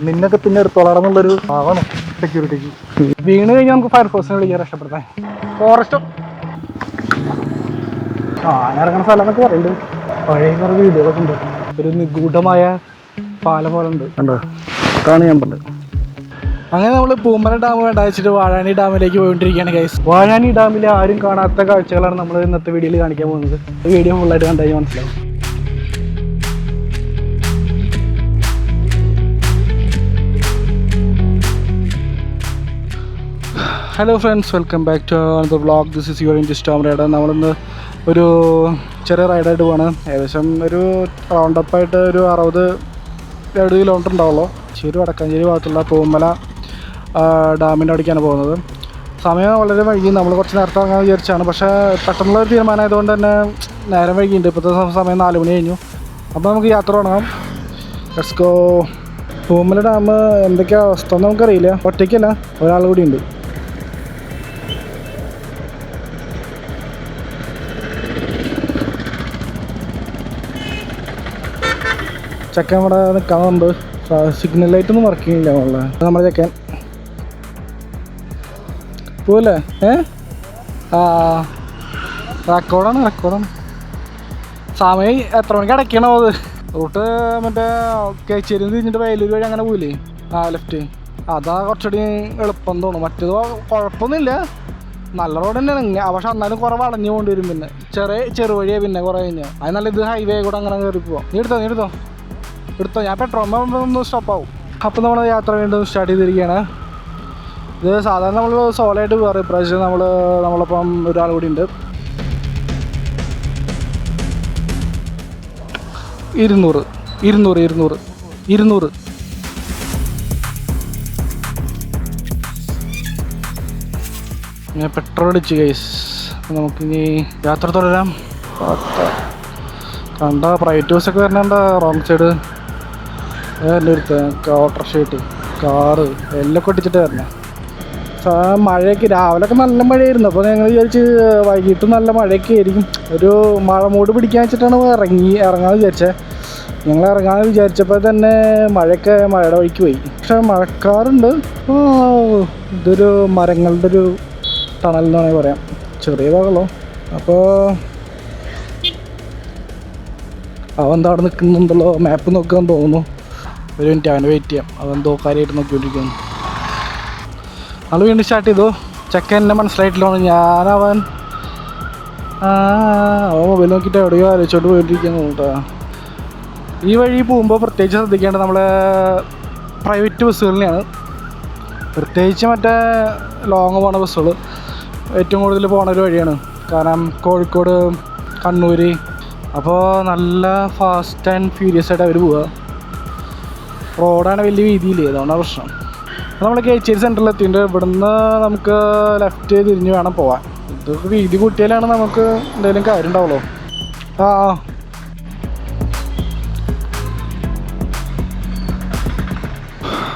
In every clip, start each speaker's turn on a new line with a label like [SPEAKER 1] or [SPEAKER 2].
[SPEAKER 1] നിന്നൊക്കെ പിന്നെ എടുത്തോളാണെന്നുള്ളൊരു ഭാവമാണ് സെക്യൂരിറ്റിക്ക്. വീണ് കഴിഞ്ഞാൽ നമുക്ക് ഫയർഫോഴ്സിനെ വിളിക്കാൻ രക്ഷപ്പെടുത്താൻ. ഫോറസ്റ്റ് ഇറങ്ങുന്ന സ്ഥലം എന്നൊക്കെ പറയുന്നുണ്ട്. പഴയ കുറേ വീടുകളൊക്കെ ഉണ്ട്. ഒരു നിഗൂഢമായ പാല പോലെ ഉണ്ട് കണ്ടോ, അതാണ് ഞാൻ പറഞ്ഞത്. അങ്ങനെ നമ്മൾ പൂമല ഡാം വേണ്ട വെച്ചിട്ട് വാഴാനി ഡാമിലേക്ക് പോയിക്കൊണ്ടിരിക്കുകയാണ് ഗൈസ്. വാഴാനി ഡാമിൽ ആരും കാണാത്ത കാഴ്ചകളാണ് നമ്മൾ ഇന്നത്തെ വീഡിയോയിൽ കാണിക്കാൻ പോകുന്നത്. ഈ വീഡിയോ ഫുള്ളായിട്ട് കണ്ടാൽ മനസ്സിലാവും. Hello friends, welcome back to another vlog. This is your interest Tom rider. നമ്മളിന്ന് ഒരു ചെറിയ റൈഡായിട്ട് പോവാണ്. ഏകദേശം ഒരു റൗണ്ടപ്പായിട്ട് ഒരു 60 കിലോമീറ്റർ ഉണ്ടാവുള്ളൂ. വടക്കാഞ്ചേരി ഭാഗത്തുള്ള പൂമല ഡാമിൻ്റെ അവിടേക്കാണ് പോകുന്നത്. സമയം വളരെ വൈകി. നമ്മൾ കുറച്ച് നേരത്തെ ഇറങ്ങാൻ വിചാരിച്ചാണ്, പക്ഷേ പെട്ടെന്നുള്ള ഒരു തീരുമാനമായതുകൊണ്ട് തന്നെ നേരം വൈകിയുണ്ട്. ഇപ്പോഴത്തെ സമയം 4 മണി കഴിഞ്ഞു. അപ്പോൾ നമുക്ക് യാത്ര തുടങ്ങാം. Let's go. പൂമല ഡാം എന്തൊക്കെയാണ് അവസ്ഥ എന്ന് നമുക്കറിയില്ല. ഒറ്റയ്ക്കല്ല, ഒരാൾ കൂടി ഉണ്ട്. ചെക്കൻ ഇവിടെ നിൽക്കാറുണ്ട്. സിഗ്നൽ ലൈറ്റൊന്നും വർക്ക് ചെയ്യുന്നില്ല. നമ്മുടെ ചെക്കൻ പോവല്ലേ? റെക്കോർഡാണ്. സമയം എത്ര മണിക്ക് അടയ്ക്കണോ അത്? റൂട്ട് മറ്റേ കേച്ചേരി തിരിഞ്ഞിട്ട് വയലൂർ വഴി അങ്ങനെ പോയില്ലേ, ലെഫ്റ്റ്. അതാ കുറച്ചുകൂടി എളുപ്പം തോന്നും. മറ്റേത് കുഴപ്പമൊന്നുമില്ല, നല്ല റോഡ് തന്നെയാണ്. പക്ഷെ എന്നാലും കുറേ വളഞ്ഞു പോകേണ്ടി വരും. പിന്നെ ചെറുവഴിയാണ് പിന്നെ കുറേ കഴിഞ്ഞാൽ. അത് നല്ല ഇത് ഹൈവേ കൂടെ അങ്ങനെ കയറി പോവാം. നീ എടുത്തോ ഞാൻ പെട്രോൾ ഒന്ന് സ്റ്റോപ്പാവും. അപ്പോൾ നമ്മൾ യാത്ര വീണ്ടും സ്റ്റാർട്ട് ചെയ്തിരിക്കുകയാണ്. ഇത് സാധാരണ നമ്മൾ സോളായിട്ട് പോകാറ്. ഇപ്രാവശ്യം നമ്മളൊപ്പം ഒരാൾ കൂടി ഉണ്ട്. 200 ഞാൻ പെട്രോൾ അടിച്ച് ഗൈസ്. നമുക്കിനി യാത്ര തുടരാം. കണ്ട പ്രൈവറ്റ് ബസ്സൊക്കെ വരണണ്ട റോങ് സൈഡ്. എൻ്റെ അടുത്ത് ഓട്ടോറിക്ഷ കാറ് എല്ലാം കൊട്ടിച്ചിട്ട് വരണേ. മഴയൊക്കെ രാവിലെയൊക്കെ നല്ല മഴയായിരുന്നു. അപ്പോൾ ഞങ്ങൾ വിചാരിച്ച് വൈകിട്ട് നല്ല മഴയൊക്കെ ആയിരിക്കും. ഒരു മഴ മൂട് പിടിക്കാൻ വെച്ചിട്ടാണ് ഇറങ്ങാമെന്ന് വിചാരിച്ചത്. ഞങ്ങൾ ഇറങ്ങാമെന്ന് വിചാരിച്ചപ്പോൾ തന്നെ മഴയുടെ വഴിക്ക് പോയി. പക്ഷേ മഴക്കാറുണ്ട്. ഇതൊരു മരങ്ങളുടെ ഒരു ടണൽ എന്ന് വേണമെങ്കിൽ പറയാം. ചെറിയ ഭാഗമുള്ളൂ. അപ്പോൾ അവൻ അവിടെ നിൽക്കുന്നുണ്ടല്ലോ. മാപ്പ് നോക്കാൻ തോന്നുന്നു. ഒരു മിനിറ്റ്, അവനെ വെയിറ്റ് ചെയ്യാം. അതെന്തോ കാര്യമായിട്ട് നോക്കിക്കൊണ്ടിരിക്കുന്നു. നമ്മൾ വീണ്ടും സ്റ്റാർട്ട് ചെയ്തു. ചെക്കൻ എന്നെ മനസ്സിലായിട്ടില്ല. അവൻ മൊബൈൽ നോക്കിയിട്ട് എവിടെയോ ആലോചിച്ചോട്ട് പോയിട്ടിരിക്കുന്നു കേട്ടോ. ഈ വഴി പോകുമ്പോൾ പ്രത്യേകിച്ച് ശ്രദ്ധിക്കേണ്ടത് നമ്മളെ പ്രൈവറ്റ് ബസ്സുകളിനെയാണ്. പ്രത്യേകിച്ച് മറ്റേ ലോങ് പോണ ബസ്സുകൾ ഏറ്റവും കൂടുതൽ പോണ ഒരു വഴിയാണ്. കാരണം കോഴിക്കോട്, കണ്ണൂർ. അപ്പോൾ നല്ല ഫാസ്റ്റ് ആൻഡ് ഫ്യൂരിയസ് ആയിട്ട് അവർ പോവുക. റോഡാണ് വലിയ വീതിയില്ലേ, അതുകൊണ്ടാണ് പ്രശ്നം. നമ്മൾ കേച്ചേരി സെൻറ്ററിൽ എത്തിയിട്ടുണ്ട്. ഇവിടുന്ന് നമുക്ക് ലെഫ്റ്റ് തിരിഞ്ഞ് വേണം പോകാൻ. ഇതൊക്കെ വീതി കൂട്ടിയാലാണ് നമുക്ക് എന്തെങ്കിലും കാര്യം ഉണ്ടാവുള്ളൂ.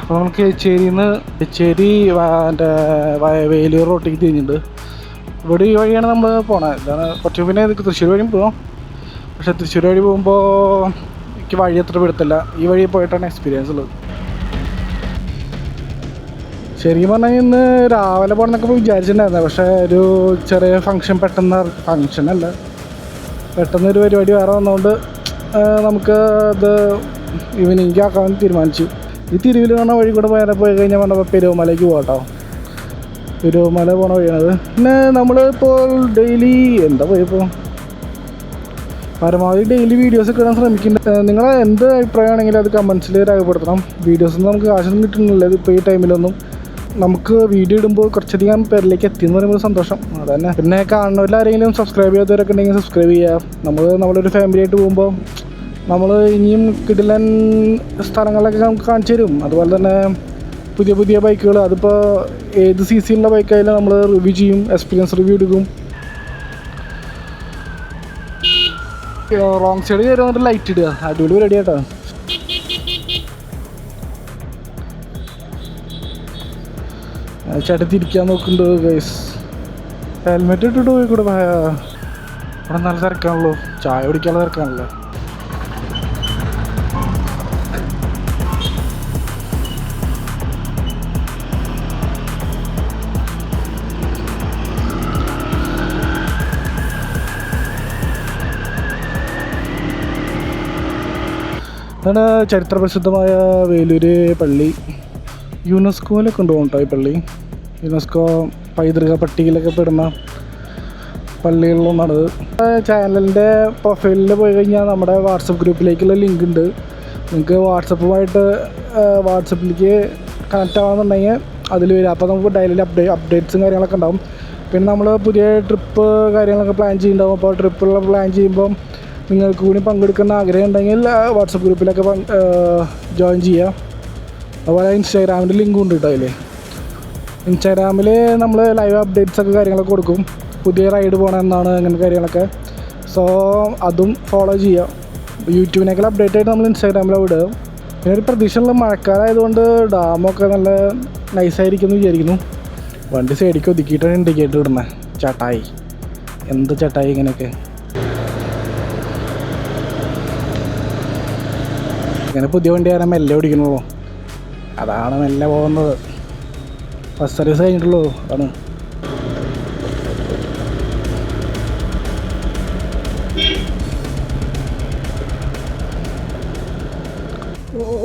[SPEAKER 1] അപ്പോൾ നമ്മൾ കേച്ചേരി മറ്റേ വേലൂർ റോട്ടിലേക്ക് തിരിഞ്ഞിട്ടുണ്ട്. ഇവിടെ ഈ വഴിയാണ് നമ്മൾ പോണത്. ഇതാണ് കുറച്ച്. പിന്നെ തൃശ്ശൂർ വഴിയും പോകാം. പക്ഷെ തൃശ്ശൂർ വഴി പോകുമ്പോൾ എനിക്ക് വഴി അത്ര പിടുത്തില്ല. ഈ വഴി പോയിട്ടാണ് എക്സ്പീരിയൻസ് ഉള്ളത്. ശരിക്കും പറഞ്ഞാൽ ഇന്ന് രാവിലെ പോകണമെന്നൊക്കെ വിചാരിച്ചിട്ടുണ്ടായിരുന്നു. പക്ഷേ ഒരു ചെറിയ പെട്ടെന്നൊരു പരിപാടി വേറെ വന്നതുകൊണ്ട് നമുക്ക് ഇത് ഈവനിങ് ആക്കാൻ തീരുമാനിച്ചു. ഈ തിരുവിൽ പറഞ്ഞ വഴി കൂടെ പോയി കഴിഞ്ഞാൽ പറഞ്ഞപ്പോൾ പെരുവമലയ്ക്ക് പോകാട്ടോ. പെരുവമല പോണ വഴിയാണത്. പിന്നെ നമ്മളിപ്പോൾ ഡെയിലി പോയപ്പോൾ പരമാവധി ഡെയിലി വീഡിയോസൊക്കെ ഇടാൻ ശ്രമിക്കുന്നുണ്ട്. നിങ്ങളെ എന്ത് അഭിപ്രായമാണെങ്കിലും അത് കമൻസിൽ രേഖപ്പെടുത്തണം. വീഡിയോസൊന്നും നമുക്ക് കാശൊന്നും കിട്ടുന്നില്ല ഇപ്പോൾ ഈ ടൈമിലൊന്നും. നമുക്ക് വീഡിയോ ഇടുമ്പോൾ കുറച്ചധികം പേരിലേക്ക് എത്തിയെന്ന് പറയുമ്പോൾ സന്തോഷം. അതന്നെ. പിന്നെ കാണുന്നവരിലാരെങ്കിലും സബ്സ്ക്രൈബ് ചെയ്യാത്തവരൊക്കെ ഉണ്ടെങ്കിൽ സബ്സ്ക്രൈബ് ചെയ്യുക. നമ്മളൊരു ഫാമിലി ആയിട്ട് പോകുമ്പോൾ നമ്മൾ ഇനിയും കിടിലൻ സ്ഥലങ്ങളിലൊക്കെ നമുക്ക് കാണിച്ചു തരും. അതുപോലെ തന്നെ പുതിയ ബൈക്കുകൾ, അതിപ്പോൾ ഏത് CC-യുള്ള ബൈക്കായാലും നമ്മൾ റിവ്യൂ ചെയ്യും, എക്സ്പീരിയൻസ് റിവ്യൂ എടുക്കും. റോങ് സൈഡ് കയറി വന്നിട്ട് ലൈറ്റ് ഇടുക. അടിപൊളി റെഡി ആട്ടോ. ചേട്ടൻ തിരിക്കാൻ നോക്കുന്നുണ്ട് ഗൈസ്. ഹെൽമെറ്റ് ഇട്ടിട്ട് പോയിക്കൂടെ? ഇവിടെ നല്ല തിരക്കാണല്ലോ, ചായ കുടിക്കാനുള്ള തിരക്കാണല്ലോ. അതാണ് ചരിത്രപ്രസിദ്ധമായ വേലൂര് പള്ളി. യുനെസ്കോയിലൊക്കെ ഉണ്ട് കേട്ടോ ഈ പള്ളി. യുനെസ്കോ പൈതൃക പട്ടികയിലൊക്കെ പെടുന്ന പള്ളികളിലൊന്നാണ്. ചാനലിൻ്റെ പ്രൊഫൈലിൽ പോയി കഴിഞ്ഞാൽ നമ്മുടെ വാട്സപ്പ് ഗ്രൂപ്പിലേക്കുള്ള ലിങ്ക് ഉണ്ട്. നിങ്ങൾക്ക് വാട്സപ്പിലേക്ക് കണക്റ്റ് ആവുന്നുണ്ടെങ്കിൽ അതിൽ വരും. അപ്പോൾ നമുക്ക് ഡെയിലി അപ്ഡേറ്റ്സും കാര്യങ്ങളൊക്കെ ഉണ്ടാവും. പിന്നെ നമ്മൾ പുതിയ ട്രിപ്പ് കാര്യങ്ങളൊക്കെ പ്ലാൻ ചെയ്യുന്നുണ്ടാവും. അപ്പോൾ ട്രിപ്പുള്ള പ്ലാൻ ചെയ്യുമ്പം നിങ്ങൾക്ക് കൂടി പങ്കെടുക്കുന്ന ആഗ്രഹം ഉണ്ടെങ്കിൽ വാട്സപ്പ് ഗ്രൂപ്പിലൊക്കെ ജോയിൻ ചെയ്യുക. അതുപോലെ ഇൻസ്റ്റാഗ്രാമിൻ്റെ ലിങ്കും ഉണ്ട് കേട്ടോ അതിൽ. ഇൻസ്റ്റാഗ്രാമിൽ നമ്മൾ ലൈവ് അപ്ഡേറ്റ്സൊക്കെ കാര്യങ്ങളൊക്കെ കൊടുക്കും. പുതിയ റൈഡ് പോകണമെന്നാണ് അങ്ങനെ കാര്യങ്ങളൊക്കെ. സോ അതും ഫോളോ ചെയ്യുക. യൂട്യൂബിനേക്കാൾ അപ്ഡേറ്റ് ആയിട്ട് നമ്മൾ ഇൻസ്റ്റാഗ്രാമിൽ വിടുക. പിന്നെ ഒരു പ്രതീക്ഷയുള്ള മഴക്കാലമായതുകൊണ്ട് ഡാമൊക്കെ നല്ല നൈസായിരിക്കും എന്ന് വിചാരിക്കുന്നു. വണ്ടി സൈഡിലേക്ക് ഒതുക്കിയിട്ടാണ് ഇൻഡിക്കേറ്റർ ഇടുന്നത്. ചട്ടായി എന്ത് ചട്ടായി ഇങ്ങനെയൊക്കെ. ഇങ്ങനെ പുതിയ വണ്ടി ആരാൻ മെല്ലെ ഓടിക്കണുള്ളൂ. അതാണ് മെല്ലെ പോകുന്നത്. ഫസ്റ്റ് സർവീസ് കഴിഞ്ഞിട്ടുള്ളൂ. അതാണ്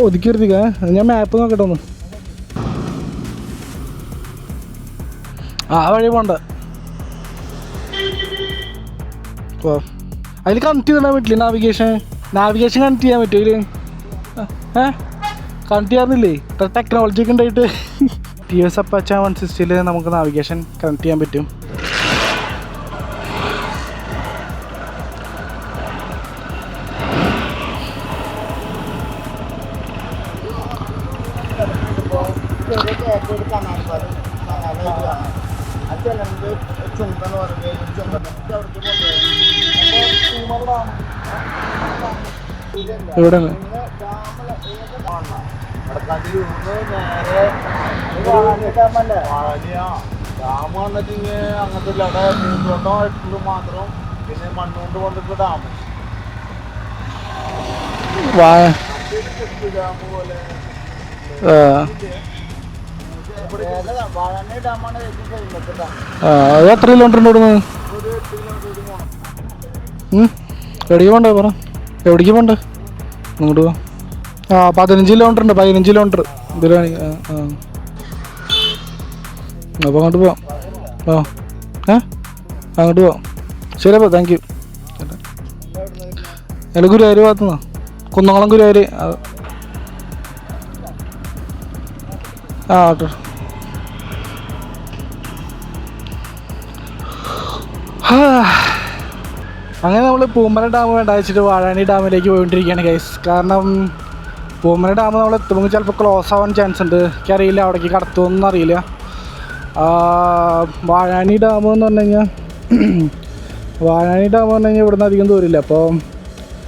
[SPEAKER 1] ഒതുക്കി എടുത്തിക്ക. ഞാൻ മാപ്പ് നോക്കട്ടെ ഒന്ന്. ആ വഴി പോണ്ട. അതിൽ കണക്ട് ചെയ്തിടാൻ പറ്റില്ല. നാവിഗേഷൻ കണക്ട് ചെയ്യാൻ പറ്റുമോ? കണക്ട് ചെയ്യാറുന്നില്ലേ? ടെക്നോളജി ഒക്കെ ഉണ്ടായിട്ട് TVS Apache 160 നമുക്ക് നാവിഗേഷൻ കണക്ട് ചെയ്യാൻ പറ്റും. എവിടെ
[SPEAKER 2] ഡാം വന്നിട്ട് അങ്ങനത്തെ പൂന്തോട്ടം മാത്രം. പിന്നെ മണ്ണുകൊണ്ട് വന്നിട്ട് ഡാം ഡാം പോലെ
[SPEAKER 1] അത് എത്ര കിലോമീറ്റർ ഉണ്ട് ഇവിടുന്ന്? എവിടേക്ക് പോണ്ടേ പറ? എവിടേക്ക് പോണ്ടേ? അങ്ങോട്ട് പോവാം. 15 കിലോമീറ്റർ ഉണ്ട്. 15 കിലോമീറ്റർ ഇതിലാണ്. അപ്പോൾ അങ്ങോട്ട് പോവാം. അങ്ങോട്ട് പോവാം. ശരി അപ്പോൾ താങ്ക് യു. അല്ല ഗുരുവായൂർ ഭാഗത്തുനിന്നാ. കുന്നംകുളം ഗുരുവായൂർ. കേട്ടോ. അങ്ങനെ നമ്മൾ പൂമല ഡാം വേണ്ട വെച്ചിട്ട് വാഴാനി ഡാമിലേക്ക് പോയിക്കൊണ്ടിരിക്കുകയാണ് ഗൈസ്. കാരണം പൂമല ഡാം നമ്മൾ എത്തുമ്പോൾ ചിലപ്പോൾ ക്ലോസ് ആവാൻ ചാൻസ് ഉണ്ട്. എനിക്കറിയില്ല അവിടേക്ക് കടത്തുമെന്നൊന്നും അറിയില്ല. വാഴാനി ഡാം എന്ന് പറഞ്ഞു കഴിഞ്ഞാൽ ഇവിടുന്ന് അധികം ദൂരമില്ല. അപ്പോൾ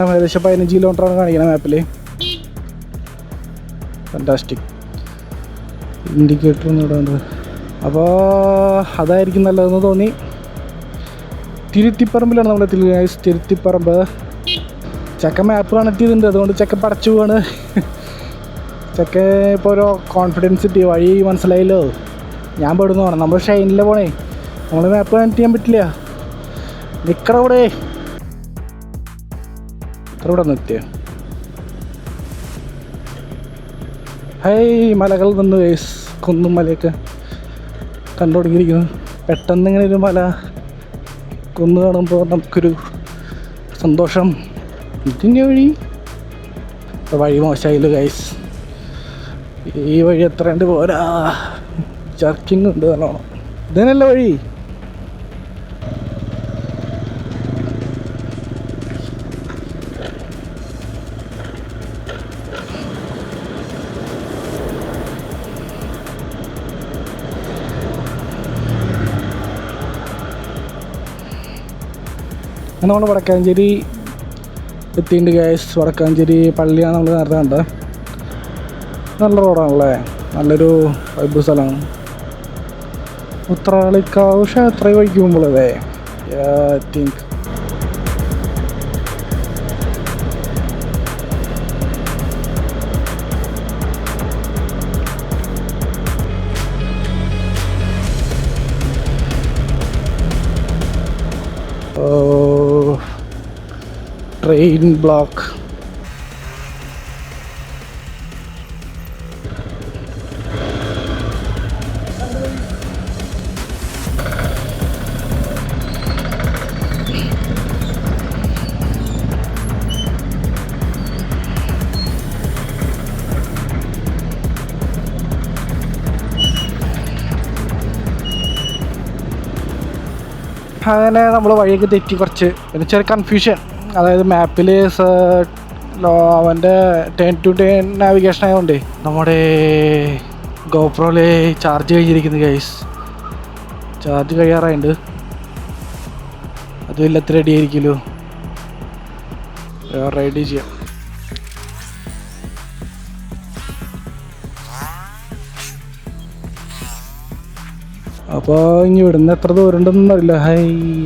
[SPEAKER 1] ഏകദേശം 15 കിലോമീറ്ററാണ് കാണിക്കുന്നത് മാപ്പിൽ. ഫാന്റാസ്റ്റിക്. ഇൻഡിക്കേറ്റർ ഒന്നും ഇടാണ്ട്. അപ്പോൾ അതായിരിക്കും നല്ലതെന്ന് തോന്നി. തിരുത്തിപ്പറമ്പിലാണ് നമ്മൾ എത്തിയത്. തിരുത്തിപ്പറമ്പ്. ചക്ക മാപ്പ് കണക്ട് ചെയ്തിട്ടുണ്ട്. അതുകൊണ്ട് ചക്ക പടച്ചു പോവാണ്. ചക്ക ഇപ്പോൾ ഒരു കോൺഫിഡൻസ് കിട്ടി. വഴി മനസ്സിലായില്ലോ. ഞാൻ പെടുന്നു പോകണം. നമ്മൾ ഷൈനിലെ പോണേ. നമ്മൾ മാപ്പ് കണക്ട് ചെയ്യാൻ പറ്റില്ല. നിക്കട ഇവിടെ ഇവിടെ നിർത്തിയ മലകൾ നിന്ന് വേസ് കുന്നും മലയൊക്കെ കണ്ടു തുടങ്ങിയിരിക്കുന്നു. പെട്ടെന്ന് ഇങ്ങനെ ഒരു മല കുന്ന് കാണുമ്പോൾ നമുക്കൊരു സന്തോഷം. ഇതിൻ്റെ വഴി മോശമായില്ല ഗൈസ്. ഈ വഴി എത്ര ഉണ്ട് പോരാ. ചർക്കിങ് ഉണ്ട് നല്ലോണം. ഇതിനല്ല വഴി. നമ്മൾ വടക്കാഞ്ചേരി എത്തിയിട്ടുണ്ട് ഗൈസ്. വടക്കാഞ്ചേരി പള്ളിയാണ് നമ്മൾ നേരത്തെ കണ്ടത്. നല്ല റോഡാണല്ലേ. നല്ലൊരു വൈബ് സ്ഥലമാണ്. ഉത്രാളിക്കാവ് ക്ഷേത്രം വഴിക്ക് പോകുമ്പോഴേ ഐ തിങ്ക് ട്രെയിൻ ബ്ലോക്ക്. അങ്ങനെ നമ്മൾ വഴിയൊക്കെ തെറ്റി കുറച്ച് പിന്നെ ചെറിയ കൺഫ്യൂഷൻ. അതായത് മാപ്പിൽ അവൻ്റെ 10x10 നാവിഗേഷൻ ആയതുകൊണ്ടേ നമ്മുടെ ഗോപ്രോയിലെ ചാർജ് കഴിഞ്ഞിരിക്കുന്നു ഗൈസ്. ചാർജ് കഴിയാറായിട്ടുണ്ട്. അതും ഇല്ലത്ര റെഡി ആയിരിക്കുമല്ലോ, റെഡി ചെയ്യാം. അപ്പോൾ ഇനി ഇവിടുന്ന് എത്ര ദൂരം ഉണ്ടെന്ന് അറിയില്ല. High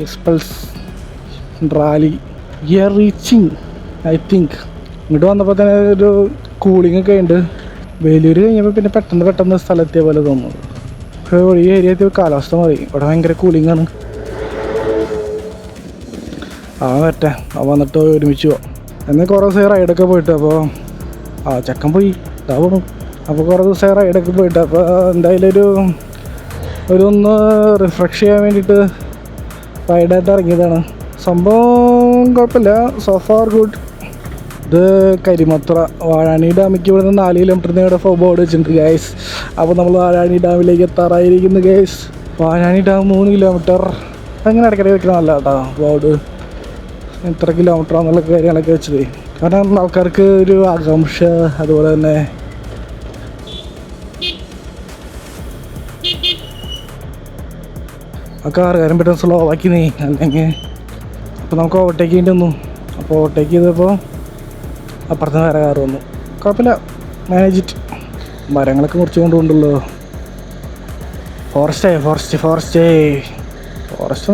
[SPEAKER 1] Xpulse rally reaching I think. ഇങ്ങോട്ട് വന്നപ്പോൾ തന്നെ ഒരു കൂളിംഗ് ഒക്കെ ഉണ്ട്. വേലൂർ കഴിഞ്ഞപ്പോൾ പിന്നെ പെട്ടെന്ന് സ്ഥലത്തിയ പോലെ തോന്നുന്നു. ഈ ഏരിയ കാലാവസ്ഥ മതി, ഇവിടെ ഭയങ്കര കൂളിംഗാണ്. വരട്ടെ, വന്നിട്ട് ഒരുമിച്ച് പോവാം. എന്നാൽ കുറേ ദിവസം റൈഡൊക്കെ പോയിട്ട് അപ്പോൾ ചെക്കൻ പോയി ഇതാ പോകും. അപ്പോൾ കുറേ ദിവസം റൈഡൊക്കെ പോയിട്ട് അപ്പോൾ എന്തായാലും ഒന്ന് റിഫ്രഷ് ചെയ്യാൻ വേണ്ടിയിട്ട് റൈഡായിട്ട് ഇറങ്ങിയതാണ്. സംഭവം കുഴപ്പമില്ല, സോ ഫാർ ഗുഡ്. ഇത് കരിമത്ര വാഴാനി ഡാമിക്ക് ഇവിടെ നിന്ന് 4 കിലോമീറ്ററിന് ഇവിടെ ബോർഡ് വെച്ചിട്ടുണ്ട് ഗൈസ്. അപ്പോൾ നമ്മൾ വാഴാനി ഡാമിലേക്ക് എത്താറായിരിക്കുന്നു ഗൈസ്. വാഴാനി ഡാം 3 കിലോമീറ്റർ അങ്ങനെ ഇടയ്ക്കിടെ വെക്കണമല്ല കേട്ടോ ബോർഡ്, എത്ര കിലോമീറ്റർ എന്നുള്ള കാര്യങ്ങളൊക്കെ വെച്ചത്. കാരണം ആൾക്കാർക്ക് ഒരു ആകാംക്ഷ. അതുപോലെ തന്നെ ആ കാറുകാരൻ പെട്ടെന്ന് സ്ലോ ആക്കി നീ അല്ലെങ്കിൽ അപ്പോൾ നമുക്ക് ഓവർടേക്ക് ചെയ്യേണ്ടി വന്നു. അപ്പോൾ ഓവർടേക്ക് ചെയ്തപ്പോൾ അപ്പുറത്ത് വേറെ കാറ് വന്നു. കുഴപ്പമില്ല, മാനേജ് ഇറ്റ്. മരങ്ങളൊക്കെ മുറിച്ച് കൊണ്ടുപോകണ്ടല്ലോ. ഫോറസ്റ്റ്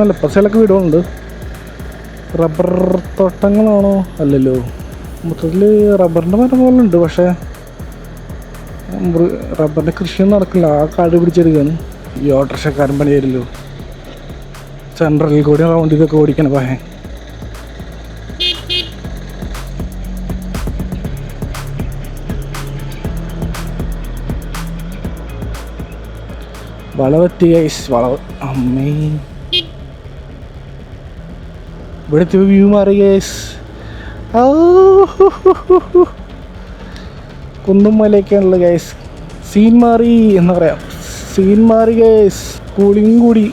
[SPEAKER 1] നല്ല ഇപ്പുറത്തേലൊക്കെ വീടുകളുണ്ട്. റബ്ബർ തോട്ടങ്ങളാണോ? അല്ലല്ലോ, മൊത്തത്തിൽ റബ്ബറിൻ്റെ മരം പോലെ ഉണ്ട്. പക്ഷേ റബ്ബറിൻ്റെ കൃഷിയൊന്നും നടക്കില്ല. ആ കാട് പിടിച്ചെടുക്കുകയാണ്. ഈ ഓട്ടോറിക്ഷക്കാരൻ പണി തരില്ലോ. സെൻട്രലിൽ കൂടി റൗണ്ട് ഇതൊക്കെ ഓടിക്കണം. പഹേ വളവെത്തി ഗൈസ്, വളവ്. അമ്മേ, ഇവിടുത്തെ വ്യൂ മാറി ഗൈസ്. കുന്നും മലയൊക്കെയാണല്ലോ ഗൈസ്. സീൻ മാറി എന്ന് പറയാം. സീൻ മാറി ഗൈസ്. കൂളിങ് കൂടി.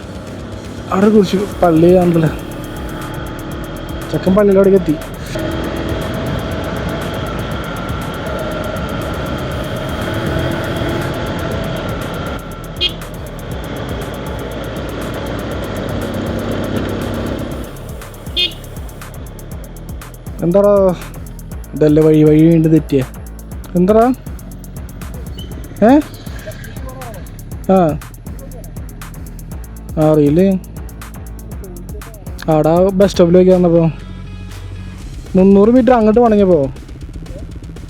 [SPEAKER 1] അവിടെ കുറിച്ച് പള്ളി കണ്ടല്ലോ. ചെക്കൻ പള്ളിയിലോടേക്ക് എത്തി. എന്താടാ ഇതല്ലേ വഴി വീണ്ടും തെറ്റിയ എന്താടാ? അറിയില്ലേ. ആടാ ബസ് സ്റ്റോപ്പിലേക്ക് വന്നപ്പോൾ 300 മീറ്റർ അങ്ങോട്ട് പണഞ്ഞപ്പോൾ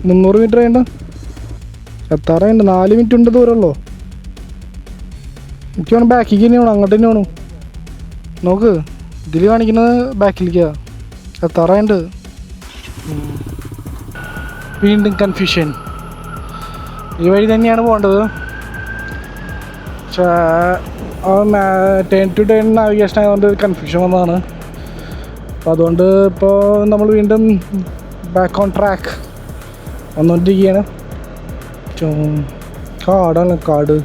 [SPEAKER 1] 300 മീറ്റർ വേണ്ട എത്താറായിട്ടുണ്ട്. 4 മിനിറ്റ് ഉണ്ട് ദൂരമുള്ളൂ. എനിക്ക് വേണം ബാക്കിലേക്ക് തന്നെ വേണം, അങ്ങോട്ട് തന്നെ വേണം. നോക്ക്, ഇതിൽ കാണിക്കുന്നത് ബാക്കിലേക്കാണ്. എത്താറായിട്ടുണ്ട്. വീണ്ടും കൺഫ്യൂഷൻ. ഈ വഴി തന്നെയാണ് പോകേണ്ടത്. പക്ഷേ 10x10 നാവിഗേഷൻ ആയതുകൊണ്ട് കൺഫ്യൂഷൻ വന്നതാണ്. അപ്പോൾ അതുകൊണ്ട് ഇപ്പോൾ നമ്മൾ വീണ്ടും ബാക്ക് ഓൺ ട്രാക്ക് വന്നുകൊണ്ടിരിക്കുകയാണ്. കാടാണ് കാട്.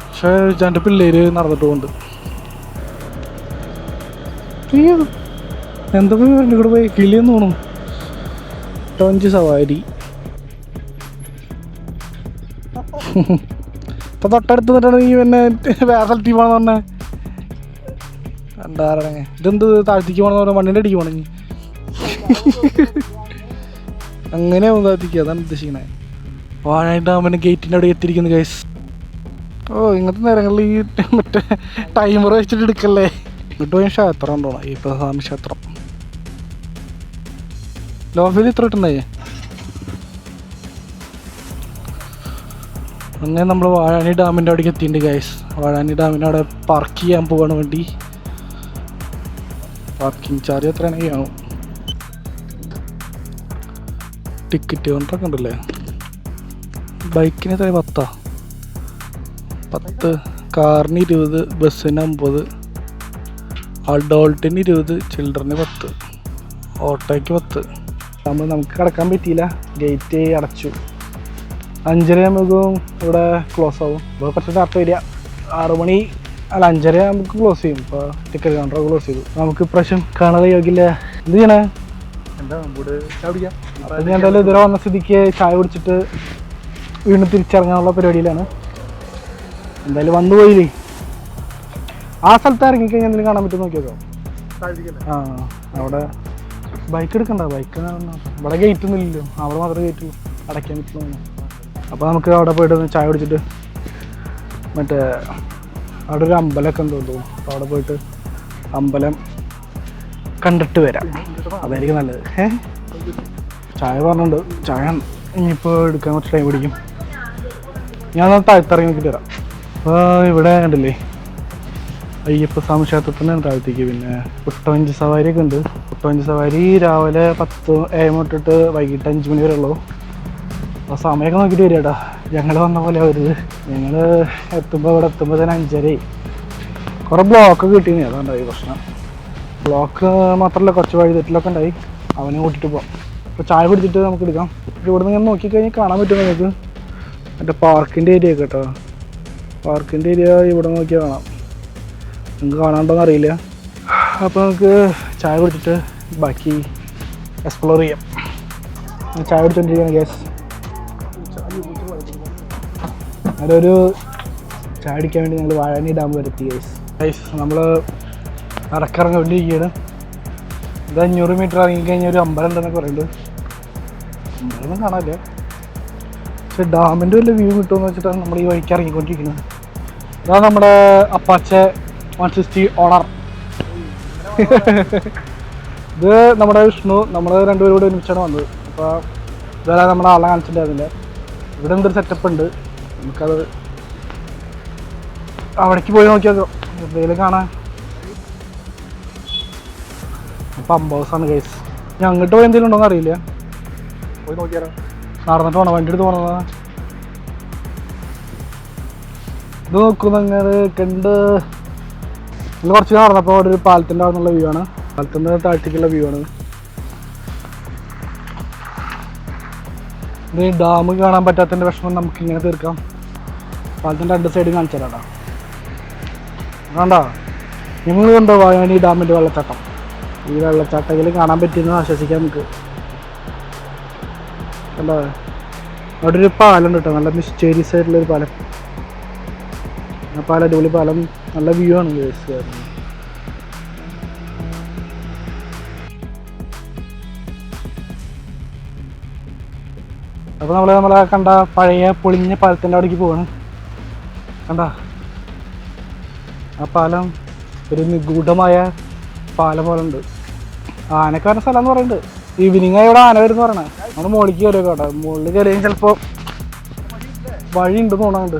[SPEAKER 1] പക്ഷേ 2 പിള്ളേര് നടന്നിട്ട് പോകുന്നുണ്ട്. അയ്യോ, എന്തൊക്കെ ഇവിടെ പോയി കിളിയെന്ന് തോന്നും. ടൊഞ്ച് സവാരി. ഇപ്പോൾ തൊട്ടടുത്ത് നിന്നിട്ടാണ് ഈ പിന്നെ വേറെ സ്ഥലത്തേക്ക് പോകണമെന്ന് പറഞ്ഞാൽ എന്താറങ്ങ. ഇതെന്ത് താഴ്ത്തിക്ക് പോകണമെന്ന് പറഞ്ഞാൽ മണ്ണിൻ്റെ അടിക്ക് പോകണമെങ്കിൽ അങ്ങനെ താഴ്ത്തിക്കുക. അതാണ് ഉദ്ദേശിക്കണേ. വാഴാനി ഡാമിൻ്റെ ഗേറ്റിൻ്റെ അവിടെ എത്തിയിരിക്കുന്നു ഗൈസ്. ഇങ്ങനത്തെ നേരങ്ങളിൽ ഈ മറ്റേ ടൈമർ വെച്ചിട്ട് എടുക്കല്ലേ. ഇങ്ങോട്ട് പോയി ക്ഷേത്രം ഉണ്ടോണം, ഈ പ്രധാന ക്ഷേത്രം. ലോഫിൽ ഇത്ര കിട്ടുന്നേ. അങ്ങനെ നമ്മൾ വാഴാനി ഡാമിൻ്റെ അവിടേക്ക് എത്തിയിട്ടുണ്ട് ഗൈസ്. വാഴാനി ഡാമിൻ്റെ അവിടെ പാർക്ക് ചെയ്യാൻ പോകാൻ വേണ്ടി. പാർക്കിംഗ് ചാർജ് എത്രയാണെങ്കിൽ ആവും. ടിക്കറ്റ് കൗണ്ടറൊക്കെ ഉണ്ടല്ലേ. ബൈക്കിന് എത്ര 10, കാറിന് 20, ബസ്സിന് 50, അഡോൾട്ടിന് 20, ചിൽഡ്രന് 10, ഓട്ടോയ്ക്ക് 10. നമുക്ക് കിടക്കാൻ പറ്റിയില്ല, ഗേറ്റ് അടച്ചു. 5:30 ആകുമ്പോഴേക്കും ഇവിടെ ക്ലോസ് ആവും. ഇപ്പോൾ കുറച്ച് നേരത്തെ വരിക. 6 മണി അല്ല 5:30 നമുക്ക് ക്ലോസ് ചെയ്യും. ഇപ്പോൾ ടിക്കറ്റ് കൗണ്ടർ ക്ലോസ് ചെയ്തു. നമുക്ക് ഇപ്രാവശ്യം കാണാതെ യോഗില്ല. എന്ത് ചെയ്യണേ? അപ്പം ഞാൻ എന്തായാലും ഇതുവരെ വന്ന സ്ഥിതിക്ക് ചായ കുടിച്ചിട്ട് വീണ്ടും തിരിച്ചിറങ്ങാനുള്ള പരിപാടിയിലാണ്. എന്തായാലും വന്നു പോയില്ലേ. ആ സ്ഥലത്ത് ഇറങ്ങിക്കഴിഞ്ഞാൽ എന്തെങ്കിലും കാണാൻ പറ്റും നോക്കിയോ. ആ അവിടെ ബൈക്ക് എടുക്കണ്ട. ബൈക്ക് ഇവിടെ ഗേറ്റ് ഒന്നും ഇല്ലല്ലോ. അവിടെ മാത്രമേ ഗേറ്റ് ഉള്ളൂ, അടയ്ക്കാൻ പറ്റുള്ളൂ. അപ്പോൾ നമുക്ക് അവിടെ പോയിട്ട് ചായ കുടിച്ചിട്ട് മറ്റേ അവിടെ ഒരു അമ്പലമൊക്കെ എന്തോ, അപ്പോൾ അവിടെ പോയിട്ട് അമ്പലം കണ്ടിട്ട് വരാം. അതായിരിക്കും നല്ലത്. ചായ പറഞ്ഞിട്ടുണ്ട്. ചായ ഇനിയിപ്പോൾ എടുക്കാൻ കുറച്ച് ടൈം പിടിക്കും. ഞാൻ താഴ്ത്തിറങ്ങി നോക്കിയിട്ട് വരാം. അപ്പോൾ ഇവിടെ കണ്ടില്ലേ അയ്യപ്പ സ്വാമി ക്ഷേത്രത്തിന് താഴ്ത്തേക്ക്. പിന്നെ കുട്ടവഞ്ചി സവാരിയൊക്കെ ഉണ്ട്. കുട്ടവഞ്ചി സവാരി രാവിലെ 10 AM തൊട്ടിട്ട് വൈകിട്ട് 5 മണി വരെ ഉള്ളൂ. അപ്പോൾ സമയമൊക്കെ നോക്കിയിട്ട് വരിക കേട്ടോ. ഞങ്ങൾ വന്ന പോലെ വരുത്. ഞങ്ങൾ എത്തുമ്പോൾ ഇവിടെ എത്തുമ്പോൾ തന്നെ 5:30. കുറേ ബ്ലോക്ക് കിട്ടീനി, അതുകൊണ്ടായി പ്രശ്നം. ബ്ലോക്ക് മാത്രമല്ല കുറച്ച് വഴി തെറ്റിലൊക്കെ ഉണ്ടായി. അവനെ കൂട്ടിയിട്ട് പോകാം. അപ്പോൾ ചായ പിടിച്ചിട്ട് നമുക്ക് എടുക്കാം. ഇവിടെ നിന്ന് നോക്കിക്കഴിഞ്ഞാൽ കാണാൻ പറ്റും നമുക്ക് മറ്റേ പാർക്കിൻ്റെ ഏരിയ ഒക്കെ കേട്ടോ. പാർക്കിൻ്റെ ഏരിയ ഇവിടെ നോക്കിയാൽ കാണാം. നിങ്ങൾക്ക് കാണാണ്ടോന്ന് അറിയില്ല. അപ്പോൾ നമുക്ക് ചായ കുടിച്ചിട്ട് ബാക്കി എക്സ്പ്ലോർ ചെയ്യാം. ചായ കുടിച്ചോണ്ടിരിക്കുകയാണ് ഗ്യാസ്. അതൊരു ചായ അടിക്കാൻ വേണ്ടി ഞങ്ങൾ വാഴാനി ഡാം വരെ എത്തി ഗൈസ്. നമ്മൾ ഇറങ്ങിക്കൊണ്ടിരിക്കുകയാണ്. ഇത് 500 മീറ്റർ ഇറങ്ങിക്കഴിഞ്ഞാൽ ഒരു അമ്പലം ഉണ്ടെന്നൊക്കെ പറയുന്നുണ്ട്. അമ്പലമൊന്നും കാണാനില്ല, പക്ഷെ ഡാമിൻ്റെ വല്ല വ്യൂ കിട്ടുമെന്ന് വെച്ചിട്ടാണ് നമ്മൾ ഈ വഴിക്ക് ഇറങ്ങിക്കൊണ്ടിരിക്കുന്നത്. ഇതാണ് നമ്മുടെ അപ്പാച്ചെ 160 ഓണർ. ഇത് നമ്മുടെ വിഷ്ണു. നമ്മൾ രണ്ടുപേരും കൂടെ ഒരുമിച്ചാണ് വന്നത്. അപ്പോൾ ഇതുവരെ നമ്മുടെ ആളെ കാണിച്ചിട്ടുണ്ടായിരുന്നില്ല. ഇവിടെ എന്തൊരു സെറ്റപ്പ് ഉണ്ട്, നമുക്കത് അവിടേക്ക് പോയി നോക്കിയാൽ എന്തെങ്കിലും കാണാൻ. പമ്പ് ഹൗസാണ് ഗൈസ്. ഞാൻ അങ്ങോട്ട് പോയി എന്തെങ്കിലും ഉണ്ടോയെന്ന് അറിയില്ല. പോയി നോക്കിയാലോ. നടന്നിട്ട് പോകണം, വണ്ടി എടുത്ത് പോകണതാ. ഇത് നോക്കും അങ്ങനെ കണ്ട് കുറച്ച് നടന്നപ്പോൾ അവിടെ ഒരു പാലത്തിൻ്റെ അവിടെ നിന്നുള്ള വ്യൂ ആണ്. പാലത്തിൻ്റെ താഴ്ത്തിക്കുള്ള വ്യൂ ആണ്. ഇത് ഡാം കാണാൻ പറ്റാത്തതിൻ്റെ വിഷമം നമുക്ക് ഇങ്ങനെ തീർക്കാം. പാലത്തിൻ്റെ 2 സൈഡും കാണിച്ചു തരാം. വേണ്ട, നിങ്ങൾ കണ്ടോ വാഴാനി ഡാമിൻ്റെ വെള്ളച്ചാട്ടം. ഈ വെള്ളച്ചാട്ടത്തിൽ കാണാൻ പറ്റിയെന്ന് ആശ്വസിക്കാം നമുക്ക്. അല്ല അവിടെ ഒരു പാലം കേട്ടോ, നല്ല മിസ്റ്റേരിയസ് ആയിട്ടുള്ളൊരു പാലം. ആ പാലം അടിപൊളി പാലം, നല്ല വ്യൂ ആണ് ഗൈസ്. അപ്പോൾ നമ്മളെ കണ്ട പഴയ പൊളിഞ്ഞ പാലത്തിൻ്റെ അവിടേക്ക് പോവാണ്. കണ്ട ആ പാലം ഒരു നിഗൂഢമായ പാലം പോലെ ഉണ്ട്. ആനക്ക് വരുന്ന സ്ഥലം എന്ന് പറയുന്നുണ്ട്. ഈവനിങ് ആയി ഇവിടെ ആന വരുന്ന പറയണേ. നമ്മൾ മുകളിലേക്ക് കയറിയൊക്കെ കേട്ടോ. മുകളിൽ കയറിയും ചിലപ്പോൾ വഴി ഉണ്ട് തോന്നുന്നുണ്ട്.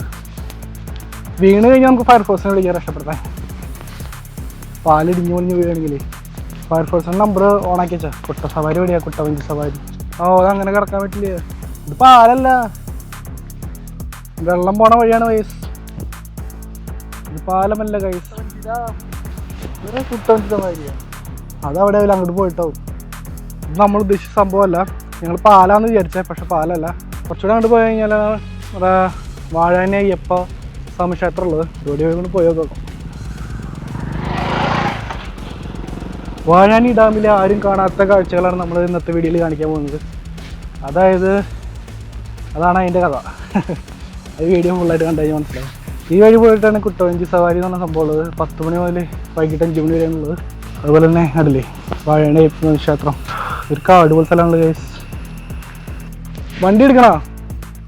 [SPEAKER 1] വീണ് കഴിഞ്ഞാൽ നമുക്ക് ഫയർഫോഴ്സിനെ വിളിക്കാൻ രക്ഷപ്പെടുത്താൻ. പാലിടിഞ്ഞു പൊളിഞ്ഞ് വീണെങ്കിൽ ഫയർഫോഴ്സിൻ്റെ നമ്പർ ഓണാക്കി വെച്ചാൽ. കുട്ട സവാരി വഴിയാ, കുട്ടവഞ്ചി സവാരി. അതങ്ങനെ കിടക്കാൻ പറ്റില്ല. ഇത് പാലല്ല, വെള്ളം പോണ വഴിയാണ് ഗൈസ്. ഇത് പാലമല്ല ഗൈസ്, കുട്ടവഞ്ചി സവാരിയാണ്. അതവിടെ അങ്ങോട്ട് പോയിട്ടാവും. ഇത് നമ്മൾ ഉദ്ദേശിച്ച സംഭവമല്ല. ഞങ്ങൾ പാലാന്ന് വിചാരിച്ചത്, പക്ഷെ പാലല്ല. കുറച്ചുകൂടെ അങ്ങോട്ട് പോയി കഴിഞ്ഞാൽ നമ്മുടെ വാഴാനി അയ്യപ്പ സ്വാമി ക്ഷേത്രം ഉള്ളത്. ജോലി കൊണ്ട് പോയി നോക്കാം. വാഴാനി ഡാമിലെ ആരും കാണാത്ത കാഴ്ചകളാണ് നമ്മൾ ഇന്നത്തെ വീഡിയോയിൽ കാണിക്കാൻ പോകുന്നത്. അതാണ് അതിൻ്റെ കഥ. അത് വീഡിയോ ഫുള്ളായിട്ട് കണ്ടു കഴിഞ്ഞാൽ മനസ്സിലാവും. ഈ വഴി പോയിട്ടാണ് കുട്ടവഞ്ചി സവാരി എന്ന് പറഞ്ഞ സംഭവം ഉള്ളത്. 10 മണി മുതൽ വൈകിട്ട് 5 മണി വരെയാണുള്ളത്. അതുപോലെ തന്നെ അടില്ലേ വാഴാനി അയ്യപ്പ ക്ഷേത്രം. ഒരു കാട് പോലെ സ്ഥലമാണല്ലോ ഗൈസ്. വണ്ടി എടുക്കണോ?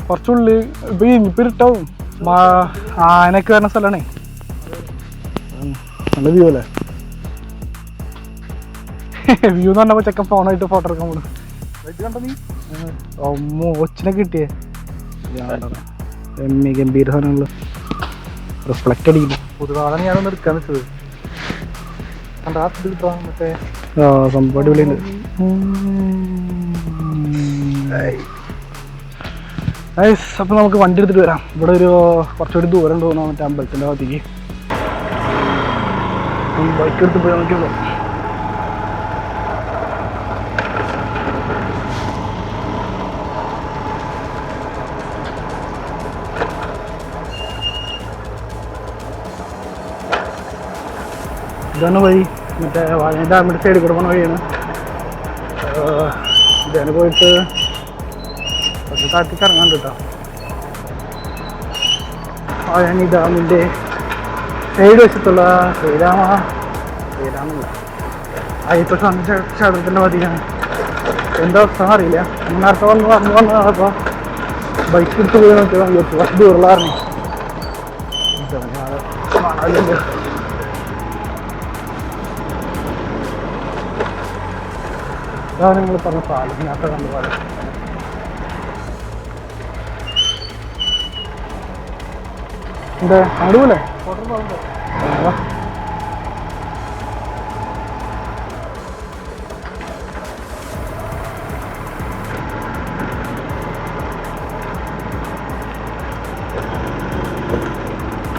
[SPEAKER 1] കുറച്ചുള്ളിൽ ഇപ്പം ഇരുട്ടാവും. ആനയൊക്കെ വരുന്ന സ്ഥലമാണേ. നല്ല വ്യൂ അല്ലേ? വ്യൂ എന്ന് പറഞ്ഞപ്പോൾ ചെക്കൻ ഫോണായിട്ട് ഫോട്ടോ എടുക്കാൻ പോകും. മോച്ചിനെ കിട്ടിയേ ഗംഭീര സാധനങ്ങൾ റിഫ്ലക്റ്റ് അടിക്കില്ല. പൊതുവാണ് ഞാനൊന്ന് എടുക്കാൻ വെച്ചത്. മറ്റേ സംഭവം അടിപൊളിയുണ്ട്. അപ്പോൾ നമുക്ക് വണ്ടി എടുത്തിട്ട് വരാം. ഇവിടെ ഒരു കുറച്ചുകൂടി ദൂരം തോന്നാം മറ്റേ അമ്പലത്തിൻ്റെ ഭാഗത്തേക്ക്. ബൈക്ക് എടുത്ത് പോയി നോക്കിയുള്ളൂ. ഇതാണ് വഴി, മറ്റേ വാഴ ഡാമിൻ്റെ സൈഡിൽ കൂടെ പോകുന്ന വഴിയാണ്. ഇതിന് പോയിട്ട് കുറച്ച് താഴത്തേക്ക് ഇറങ്ങാണ്ട് കേട്ടോ. വാഴാനി ഡാമിൻ്റെ സൈഡ് വശത്തുള്ള ശ്രീരാമല്ല അയ്യപ്പ സ്വാമി ക്ഷേത്രത്തിൻ്റെ മതിയാണ്. എന്താ അവസ്ഥ അറിയില്ല. നേരത്തെ വന്നപ്പോൾ ബൈക്ക് എടുത്ത് പോയി നോക്കിയാൽ വിചാരിച്ചു, കുറച്ച് ദൂരമുള്ളായിരുന്നു. ഇതാണ് നിങ്ങൾ പറഞ്ഞ പാലം, നേരത്തെ കണ്ട പാലം. എന്താ അങ്ങോട്ട് പോലെ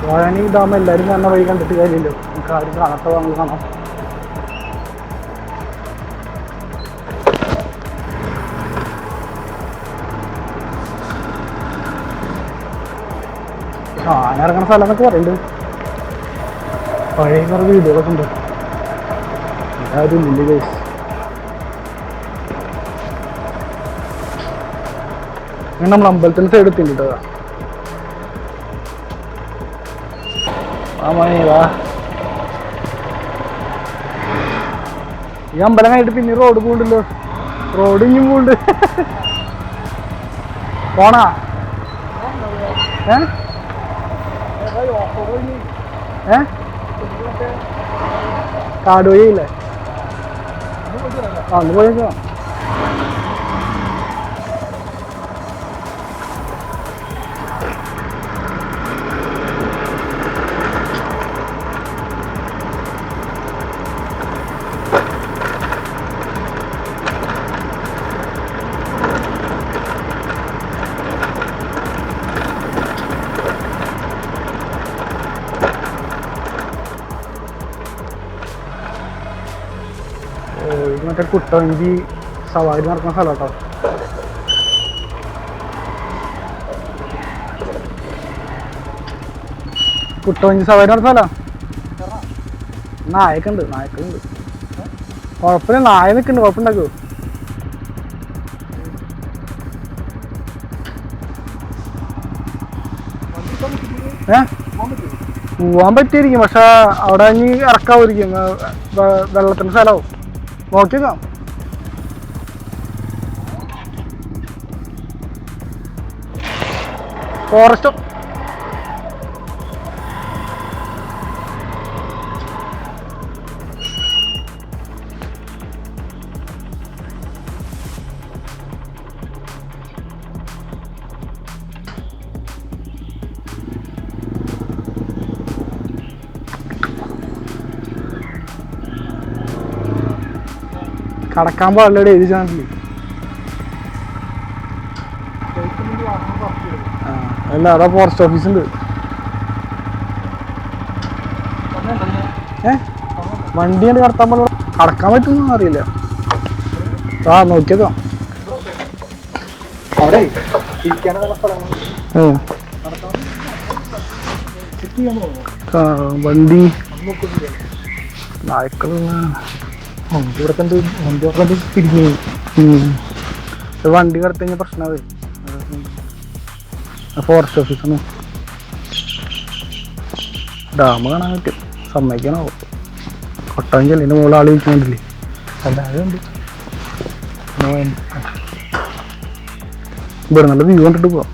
[SPEAKER 1] വാഴാനി ഡാം എല്ലാവരും കാണുന്ന വഴി കണ്ടിട്ട് കാര്യമില്ലോ, നമുക്ക് ആരും കാണാത്ത വാങ്ങി കാണാം. ആന ഇറങ്ങുന്ന സ്ഥലം എന്നൊക്കെ പറയുന്നുണ്ട്. പഴയ കുറേ വീടുകളൊക്കെ ഉണ്ട്. എല്ലാവരും ഇല്ല ഗൈസ്. നമ്മൾ അമ്പലത്തിൻ്റെ സൈഡ് എത്തിയിട്ടോ. ഈ അമ്പലം കഴിഞ്ഞിട്ട് പിന്നെ റോഡ് പോണ്ടല്ലോ, റോഡ് ഇഞ്ഞും പോണ്ട്. പോണാ കാട് വഴിയില്ലേ? അന്ന് പോയേക്കാം. മറ്റേ കുട്ടവഞ്ചി സവാരി നടക്കുന്ന സ്ഥലം കേട്ടോ. കുട്ടവഞ്ചി സവാരി നടക്കുന്ന സ്ഥലം. നായക്കുണ്ട്, നായക്കുണ്ട്. കുഴപ്പമില്ല, നായ നിൽക്കുന്നുണ്ട്, കുഴപ്പമുണ്ടാക്കുമോ? പോവാൻ പറ്റിയിരിക്കും, പക്ഷെ അവിടെ ഇനി ഇറക്കാവുമായിരിക്കും, വെള്ളത്തിൻ്റെ സ്ഥലമാവും. നോക്കിയേക്കാം. ഫോറസ്റ്റോ കടക്കാൻ പാടില്ല എഴുതി ചാനലിൽ. അല്ല, അതാ ഫോറസ്റ്റ് ഓഫീസ് ഉണ്ട്. വണ്ടി കണ്ട് കടത്താൻ പാടില്ല. കടക്കാൻ പറ്റുമെന്നൊന്നും അറിയില്ല. നോക്കിയേക്കാം. വണ്ടി നായ്ക്കളുള്ള ഇവിടെ കണ്ട് വണ്ടി കണ്ട് തിരിഞ്ഞു. വണ്ടി കടത്തി കഴിഞ്ഞാൽ പ്രശ്നമാവേ. ഫോറസ്റ്റ് ഓഫീസാണ്. ഡാം കാണാൻ പറ്റും, സമ്മതിക്കാനാവോ? കൊട്ടാഞ്ചി അതിൻ്റെ മുകളിൽ ആൾ ഇരിക്കുന്നുണ്ടല്ലേ, അല്ലാതെ ഉണ്ട്. ഇവിടെ നല്ല വ്യൂ കണ്ടിട്ട് പോവാം.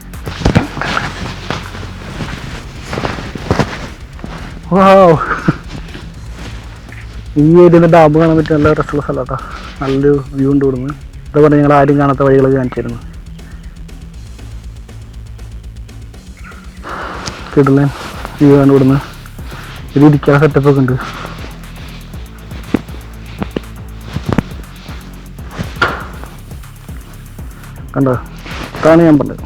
[SPEAKER 1] ഈ ഏരിയയിൽ ഡാം കാണാൻ പറ്റും, നല്ല രസമുള്ള സ്ഥലമാട്ടോ. നല്ലൊരു വ്യൂ ഉണ്ട് ഇവിടുന്ന്. ഇതാ പറഞ്ഞാൽ ഞങ്ങൾ ആരും കാണാത്ത വഴികളൊക്കെ കാണിച്ചിരുന്നു. കിടലൻ വ്യൂ ആണ് ഇവിടുന്ന്. ഇത് ഇരിക്കാനുള്ള സെറ്റപ്പൊക്കെ ഉണ്ട്. കണ്ടോ, ഇതാണ് ഞാൻ പറഞ്ഞത്.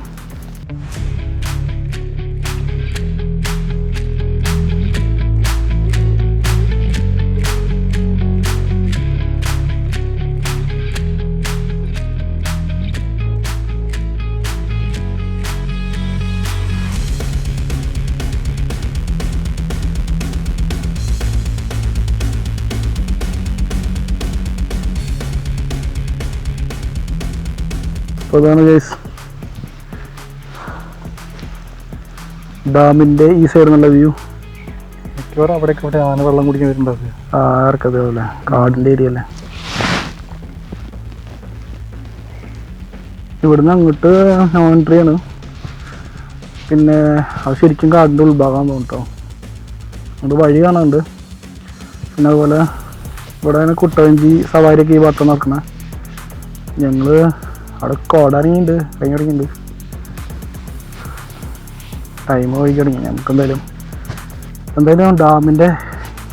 [SPEAKER 1] അപ്പോൾ അതാണ് ഗൈസ് ഡാമിൻ്റെ ഈ സൈഡ് നല്ല വ്യൂ. മിക്കവാറും അവിടെയൊക്കെ ഇവിടെ ആന വെള്ളം കുടിക്കാൻ വരുന്നുണ്ടാവില്ല. ആർക്കത് അതുപോലെ കാടിൻ്റെ ഏരിയ അല്ലേ. ഇവിടുന്ന് അങ്ങോട്ട് നോ എൻട്രി ആണ്. പിന്നെ അത് ശരിക്കും കാടിൻ്റെ ഉൾഭാഗം തോന്നുട്ടോ. അത് വഴി കാണാനുണ്ട്. പിന്നെ അതുപോലെ ഇവിടെ കുട്ടവഞ്ചി സവാരിയൊക്കെ ഈ ഭാഗത്ത് നടക്കണേ. ഞങ്ങൾ അവിടെ കോടാനിയുണ്ട് കഴിഞ്ഞ തുടങ്ങിയിട്ടുണ്ട്. ടൈം വഴി തുടങ്ങി. നമുക്ക് എന്തായാലും ഡാമിൻ്റെ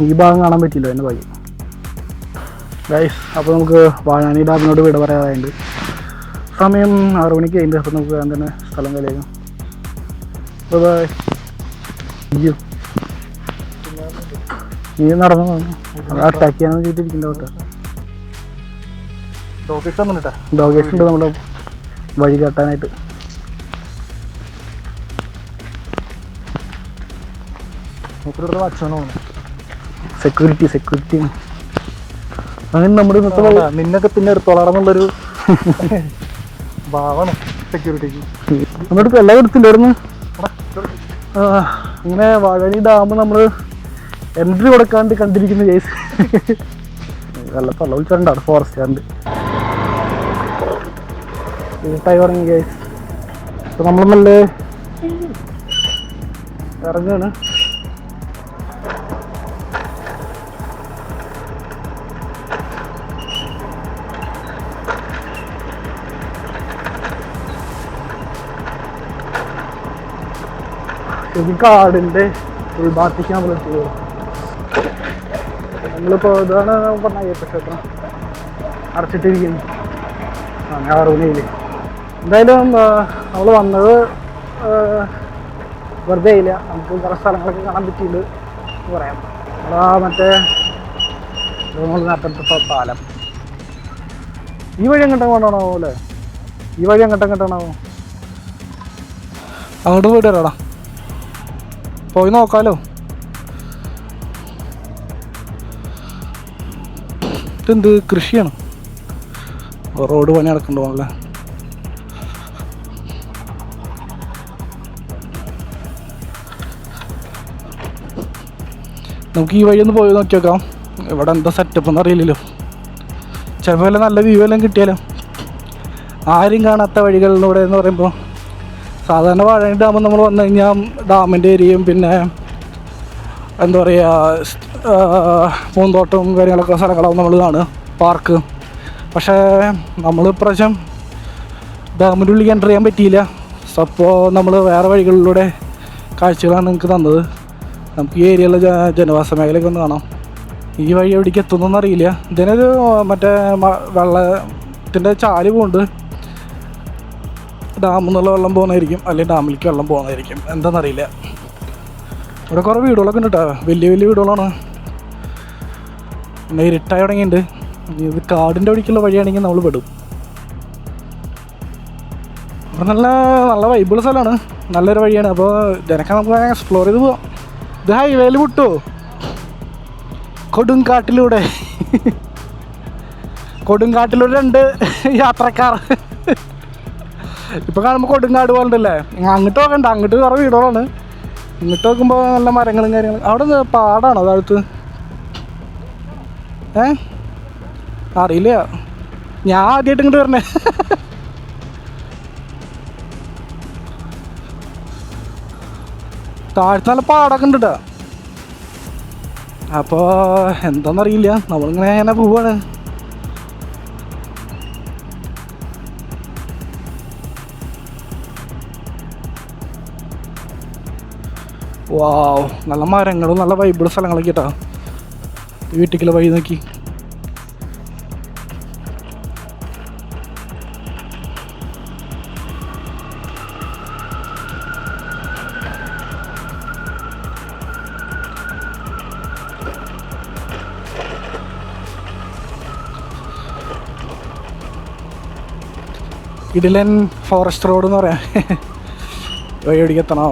[SPEAKER 1] ഈ ഭാഗം കാണാൻ പറ്റില്ല എൻ്റെ വഴി ഗൈസ്. അപ്പോൾ നമുക്ക് വാഴാനി ഡാമിനോട് വിട പറയാറുണ്ട്. സമയം 6 മണിക്ക് കഴിഞ്ഞിട്ട്. അപ്പോൾ നമുക്ക് വേഗം തന്നെ സ്ഥലം കലയാം. ബൈ. നീ നടന്നു അറ്റാക്ക് ചെയ്യാന്ന് ചെയ്തിരിക്കുന്നുണ്ട്. ഡോഗേഷ് ഉണ്ട് നമ്മുടെ വഴി കാട്ടാനായിട്ട്. സെക്യൂരിറ്റി അങ്ങനെ നമ്മുടെ നിന്നൊക്കെ പിന്നെ എടുത്തോളാണെന്നുള്ളൊരു ഭാവമാണ് സെക്യൂരിറ്റിക്ക്. നമ്മുടെ എല്ലാം എടുത്തില്ലായിരുന്നു. ഇങ്ങനെ വാഴാനി ഡാം നമ്മൾ എൻട്രി കൊടുക്കാണ്ട് കണ്ടിരിക്കുന്ന കേസ് വെള്ളത്തള്ള വിളിച്ചിട്ടുണ്ടാണ് ഫോറസ്റ്റുകാരുണ്ട്. ഇരുട്ടായി പറഞ്ഞു കേസ്. അപ്പോൾ നമ്മൾ നല്ല ഇറങ്ങുകയാണ്. കാടിൻ്റെ ഉൾഭാഗത്തേക്ക് നമ്മൾ എത്തിയത്. നമ്മളിപ്പോൾ ഇതാണ് പറഞ്ഞ അയ്യപ്പ ക്ഷേത്രം അടച്ചിട്ടിരിക്കുന്നു. 6 മണിയിൽ. എന്തായാലും നമ്മൾ വന്നത് വെറുതെ ഇല്ല. നമുക്ക് കുറേ സ്ഥലങ്ങളൊക്കെ കാണാൻ പറ്റിയിട്ടുണ്ട് എന്ന് പറയാം. നമ്മളാ മറ്റേ നേരത്തെ പാലം ഈ വഴി എങ്ങോട്ടാണോ അല്ലേ? ഈ വഴി എങ്ങോട്ടാണോ? അങ്ങോട്ട് പോയിട്ട് വരാടാ. പോയി നോക്കാലോ. ഇതെന്ത് കൃഷിയാണ്? റോഡ് പണി നടക്കണ്ടോന്നല്ലേ. നമുക്ക് ഈ വഴി ഒന്ന് പോയി നോക്കി നോക്കാം. ഇവിടെ എന്താ സെറ്റപ്പ് എന്ന് അറിയില്ലല്ലോ. ചിലപ്പോൾ നല്ല വ്യൂ എല്ലാം കിട്ടിയാലോ. ആരും കാണാത്ത വഴികളിലൂടെ എന്ന് പറയുമ്പോൾ സാധാരണ വാഴാനി ഡാം നമ്മൾ വന്നു കഴിഞ്ഞാൽ ഡാമിൻ്റെ ഏരിയയും പിന്നെ എന്താ പറയുക പൂന്തോട്ടവും കാര്യങ്ങളൊക്കെ സ്ഥലങ്ങളാവും നമ്മൾ കാണുക, പാർക്ക്. പക്ഷേ നമ്മൾ ഇപ്രാവശ്യം ഡാമിൻ്റെ ഉള്ളിൽ എൻ്റർ ചെയ്യാൻ പറ്റിയില്ല. അപ്പോൾ നമ്മൾ വേറെ വഴികളിലൂടെ കാഴ്ചകളാണ് നിങ്ങൾക്ക് തന്നത്. നമുക്ക് ഈ ഏരിയയിലെ ജനവാസ മേഖലയൊക്കെ ഒന്ന് കാണാം. ഈ വഴി എവിടേക്ക് എത്തുന്നതെന്ന് അറിയില്ല. ഇതിനൊരു മറ്റേ വെള്ളത്തിൻ്റെ ചാല് പോകുന്നുണ്ട്. ഡാമിൽ നിന്നുള്ള വെള്ളം പോകുന്നതായിരിക്കും, അല്ലെങ്കിൽ ഡാമിലേക്ക് വെള്ളം പോകുന്നതായിരിക്കും, എന്താണെന്നറിയില്ല. ഇവിടെ കുറേ വീടുകളൊക്കെ ഉണ്ട് കേട്ടോ. വലിയ വീടുകളാണ്. പിന്നെ ഇരുട്ടായി തുടങ്ങിയിട്ടുണ്ട്. ഇത് കാടിൻ്റെ വഴിക്കുള്ള വഴിയാണെങ്കിൽ നമ്മൾ പെടും. ഇവിടെ നല്ല വൈബിൾ സ്ഥലമാണ്, നല്ലൊരു വഴിയാണ്. അപ്പോൾ ഇതിനൊക്കെ നമുക്ക് എക്സ്പ്ലോർ ചെയ്ത് പോവാം. ഇത് ഹൈവേയിൽ വിട്ടു കൊടുങ്കാട്ടിലൂടെ 2 യാത്രക്കാർ ഇപ്പോൾ കാണുമ്പോൾ കൊടുങ്കാട് പോലുണ്ടല്ലേ. അങ്ങോട്ട് നോക്കണ്ട, അങ്ങോട്ട് കുറേ വീടുകളാണ്. ഇങ്ങോട്ട് നോക്കുമ്പോൾ നല്ല മരങ്ങളും കാര്യങ്ങളും. അവിടെ പാടാണോ താഴത്ത്? അറിയില്ല, ഞാൻ ആദ്യമായിട്ട് ഇങ്ങോട്ട് വരണേ. താഴത്ത് നല്ല പാടൊക്കെ ഉണ്ട് കേട്ടോ. അപ്പോൾ എന്താണെന്നറിയില്ല, നമ്മളിങ്ങനെ പോവാണ്. വാവ്, നല്ല മരങ്ങളും നല്ല വൈബിൾ സ്ഥലങ്ങളൊക്കെ കേട്ടോ. വീട്ടിലേക്കുള്ള വഴി നോക്കി. ഇഡിലൻ ഫോറസ്റ്റ് റോഡ് എന്ന് പറയാം. വഴി എവിടേക്ക് എത്തണോ?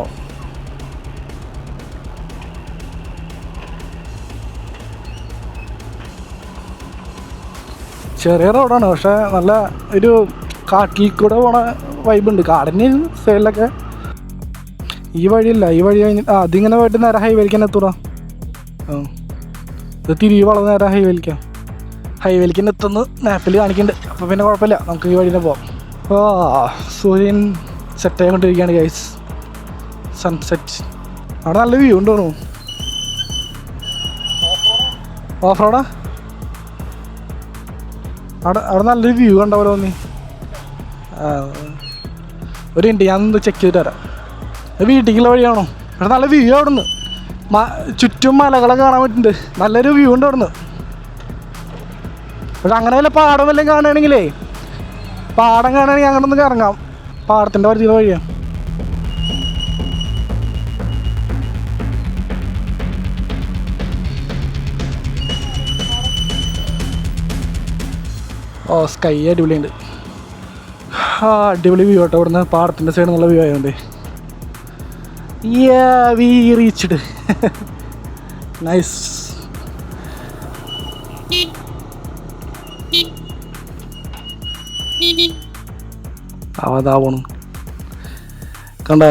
[SPEAKER 1] ചെറിയ റോഡാണ്, പക്ഷെ നല്ല ഒരു കാട്ടിൽ കൂടെ പോണ വൈബുണ്ട്. കാടിന് സൈഡിലൊക്കെ. ഈ വഴിയില്ല, ഈ വഴി കഴിഞ്ഞിട്ട് അതിങ്ങനെ പോയിട്ട് നേരെ ഹൈവേലേക്ക് തന്നെ എത്തൂടാ. ഇത് തിരികെ വളർന്ന് നേരെ ഹൈവേലേക്ക് തന്നെ എത്തുന്നു മാപ്പിൽ കാണിക്കുന്നുണ്ട്. അപ്പോൾ പിന്നെ കുഴപ്പമില്ല, നമുക്ക് ഈ വഴി തന്നെ പോവാം. സൂര്യൻ സെറ്റായിക്കൊണ്ടിരിക്കുകയാണ് ഗൈസ്. സൺസെറ്റ്. അവിടെ നല്ല വ്യൂ ഉണ്ട് തോന്നുന്നു. ഓഫ് റോഡാ? അവിടെ നല്ലൊരു വ്യൂ ഉണ്ടാവുമല്ലോ നീ. ഒരു മിനിറ്റ്, ഞാനൊന്ന് ചെക്ക് ചെയ്തിട്ട് വരാം. വീട്ടിലേക്കുള്ള വഴിയാണോ? അവിടെ നല്ല വ്യൂ അവിടെ നിന്ന്. ചുറ്റും മലകളൊക്കെ കാണാൻ പറ്റുന്നുണ്ട്. നല്ലൊരു വ്യൂ ഉണ്ട് അവിടെ നിന്ന്. പക്ഷെ അങ്ങനെ വല്ല പാടം വല്ലതും കാണുകയാണെങ്കിലേ, പാടം കാണുകയാണെങ്കിൽ അങ്ങനെ ഒന്ന് ഇറങ്ങാം. പാടത്തിൻ്റെ പരിധിയിലെ വഴിയാണ്. സ്കൈ അടിപൊളിയുണ്ട്. അടിപൊളി വ്യൂ ആട്ടോ ഇവിടുന്ന്. പാടത്തിൻ്റെ സൈഡിൽ നിന്നുള്ള വ്യൂ ആയതുകൊണ്ട് വി റീച്ച്ഡ്. നൈസ്. അതാ പോണു. കണ്ട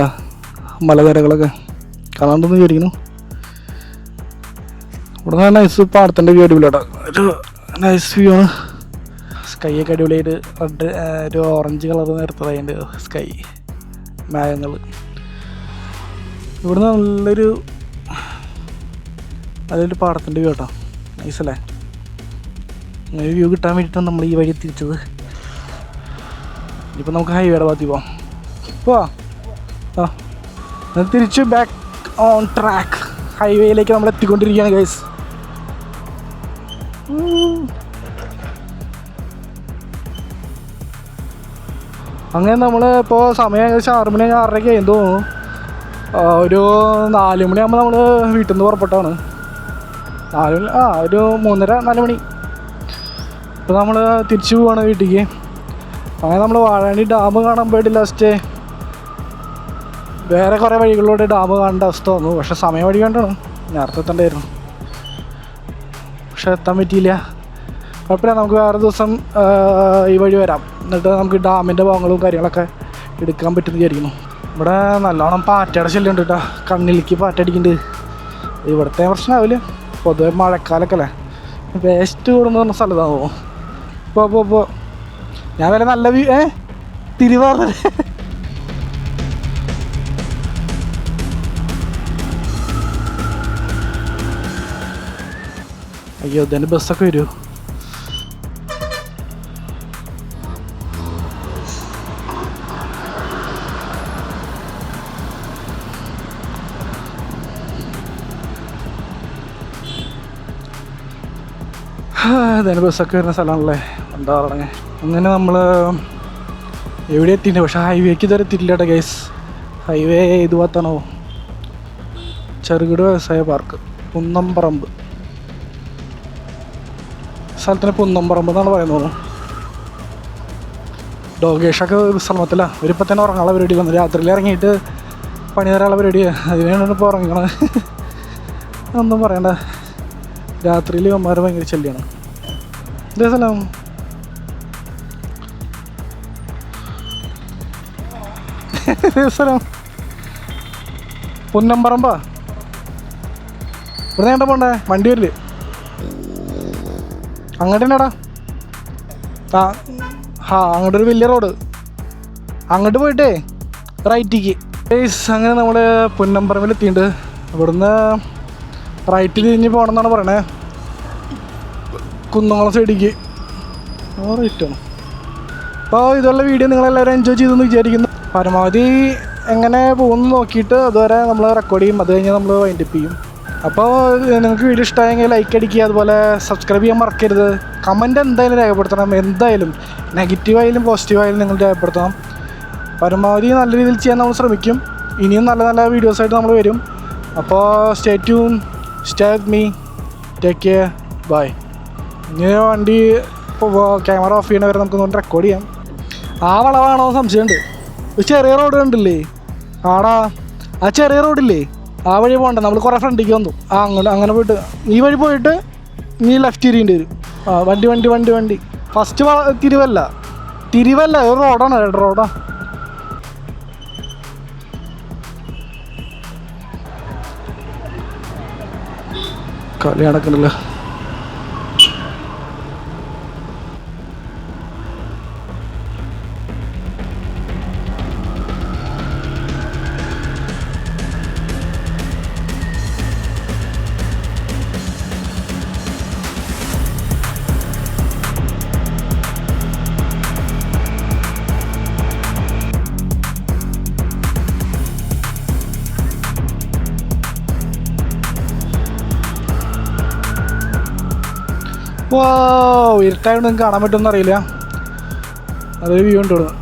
[SPEAKER 1] മലനിരകളൊക്കെ കാണാണ്ടെന്ന് വിചാരിക്കുന്നു. ഇവിടെ നൈസ് പാടത്തിൻ്റെ വ്യൂ അടിപൊളി കേട്ടോ. ഒരു നൈസ് വ്യൂ ആണ്. സ്കൈ ഒക്കെ അടിപൊളിയായിട്ട് റെഡ് ഒരു ഓറഞ്ച് കളർ നേരത്തതായിട്ട് സ്കൈ മേഘങ്ങൾ. ഇവിടുന്ന് നല്ലൊരു പാടത്തിൻ്റെ വ്യൂ കേട്ടോ. നൈസല്ലേ? അങ്ങനെ വ്യൂ കിട്ടാൻ വേണ്ടിയിട്ടാണ് നമ്മൾ ഈ വഴി തിരിച്ചത്. ഇനിയിപ്പോൾ നമുക്ക് ഹൈവേയുടെ ഭാഗത്ത് പോവാം. തിരിച്ച് ബാക്ക് ഓൺ ട്രാക്ക്. ഹൈവേയിലേക്ക് നമ്മൾ എത്തിക്കൊണ്ടിരിക്കുകയാണ് ഗൈസ്. അങ്ങനെ നമ്മൾ ഇപ്പോൾ സമയം ഏകദേശം 6 മണി 6:30 ആയി തോന്നുന്നു. ഒരു 4 മണിയാകുമ്പോൾ നമ്മൾ വീട്ടിൽ നിന്ന് പുറപ്പെട്ടാണ്. 4 മണി ഒരു 3:30 4 മണി. ഇപ്പോൾ നമ്മൾ തിരിച്ചു പോവാണ് വീട്ടിലേക്ക്. അങ്ങനെ നമ്മൾ വാഴാനി ഡാം കാണാൻ പോയിട്ട് ലാസ്റ്റ് വേറെ കുറേ വഴികളിലൂടെ ഡാം കാണേണ്ട അവസ്ഥ വന്നു. പക്ഷെ സമയം വഴി കണ്ടാണ് നേരത്തെ എത്തേണ്ടായിരുന്നു. പക്ഷെ എത്താൻ പറ്റിയില്ല. കുഴപ്പമില്ല, നമുക്ക് വേറെ ദിവസം ഈ വഴി വരാം. എന്നിട്ട് നമുക്ക് ഡാമിൻ്റെ ഭാഗങ്ങളും കാര്യങ്ങളൊക്കെ എടുക്കാൻ പറ്റുമെന്ന് വിചാരിക്കുന്നു. ഇവിടെ നല്ലോണം പാറ്റയുടെ ശല്യം ഉണ്ട് കേട്ടോ. കണ്ണിലേക്ക് പാറ്റടിക്കുന്നുണ്ട്. ഇവിടുത്തെ പ്രശ്നമാവില്ല, പൊതുവെ മഴക്കാലൊക്കെ അല്ലേ, വേസ്റ്റ് കൂടുന്ന പറഞ്ഞ സ്ഥലത്താണ്. പോ ഞാൻ വല്ല നല്ല തിരുവാറ അയ്യോ, ഇതിൻ്റെ ബസ്സൊക്കെ വരുമോ? ഇതിന് ബസ്സൊക്കെ വരുന്ന സ്ഥലമാണല്ലേ. എന്താ പറയുക, അങ്ങനെ നമ്മൾ എവിടെ എത്തിയിട്ടുണ്ട്. പക്ഷേ ഹൈവേക്ക് ഇതുവരെ എത്തിയിട്ടില്ല കേട്ടോ ഗൈസ്. ഹൈവേ ഇത് ഭാഗത്താണോ? ചെറുകിട വ്യവസായ പാർക്ക് കുന്നംപറമ്പ്. സ്ഥലത്തിന് കുന്നംപറമ്പ് എന്നാണ് പറയുന്നത്. ഡോഗേഷൊക്കെ സ്ഥലമത്തില്ല. ഇവരിപ്പോൾ തന്നെ ഉറങ്ങാനുള്ള പരിപാടി വന്നു. രാത്രിയിൽ ഇറങ്ങിയിട്ട് പണി തരാനുള്ള പരിപാടിയാണ്. അതിനാണ് ഇപ്പോൾ ഉറങ്ങണത്. ഒന്നും പറയണ്ട, രാത്രിയിൽ അമ്മമാർ ഭയങ്കര ശല്യമാണ്. ഇതേ സ്ഥലം സ്ഥലം പുന്നമ്പറമ്പാ. ഇവിടെ നേണ്ട പോണ്ടേ? വണ്ടി വരില്ലേ? അങ്ങോട്ട് തന്നെടാ. അങ്ങോട്ടൊരു വലിയ റോഡ്, അങ്ങോട്ട് പോയിട്ടേ റൈറ്റിക്ക്. അങ്ങനെ നമ്മൾ പുന്നമ്പറമ്പിൽ എത്തിയിട്ടുണ്ട്. ഇവിടുന്ന് റൈറ്റ് തിരിഞ്ഞ് പോകണമെന്നാണ് പറയണേ. കുന്നംകുളം സൈഡിലേക്ക് റൈറ്റാണ്. അപ്പോൾ ഇതുള്ള വീഡിയോ നിങ്ങളെല്ലാവരും എൻജോയ് ചെയ്തെന്ന് വിചാരിക്കുന്നു. പരമാവധി എങ്ങനെ പോകുന്നു നോക്കിയിട്ട് അതുവരെ നമ്മൾ റെക്കോർഡ് ചെയ്യും. അത് കഴിഞ്ഞ് നമ്മൾ വൈൻഡപ്പ് ചെയ്യും. അപ്പോൾ നിങ്ങൾക്ക് വീഡിയോ ഇഷ്ടമായെങ്കിൽ ലൈക്ക് അടിക്കുക, അതുപോലെ സബ്സ്ക്രൈബ് ചെയ്യാൻ മറക്കരുത്. കമൻറ്റ് എന്തായാലും രേഖപ്പെടുത്തണം. എന്തായാലും നെഗറ്റീവായാലും പോസിറ്റീവായാലും നിങ്ങൾ രേഖപ്പെടുത്തണം. പരമാവധി നല്ല രീതിയിൽ ചെയ്യാൻ നമ്മൾ ശ്രമിക്കും. ഇനിയും നല്ല നല്ല വീഡിയോസായിട്ട് നമ്മൾ വരും. അപ്പോൾ stay tune, stay with me, take care, bye. ഇങ്ങനെ വണ്ടി ക്യാമറ ഓഫ് ചെയ്യണ വരെ നമുക്കൊന്ന് റെക്കോർഡ് ചെയ്യാം. ആ വളവാണോ സംശയമുണ്ട്. ചെറിയ റോഡ് കണ്ടില്ലേ? ആടാ, ആ ചെറിയ റോഡില്ലേ, ആ വഴി പോകണ്ട. നമ്മൾ കുറേ ഫ്രണ്ടിലേക്ക് വന്നു. അങ്ങനെ പോയിട്ട് ഈ വഴി പോയിട്ട് നീ ലെഫ്റ്റ് തിരിയേണ്ടി വരും. വണ്ടി ഫസ്റ്റ് തിരിവല്ല, തിരിവല്ല, ഒരു റോഡാണ്, റോഡാ. കളി നടക്കണല്ലോ. ഇരുട്ടായോണ്ട് നിങ്ങൾക്ക് കാണാൻ പറ്റുമെന്ന് അറിയില്ല. അതൊരു വ്യൂ ഉണ്ട് ഇവിടെ.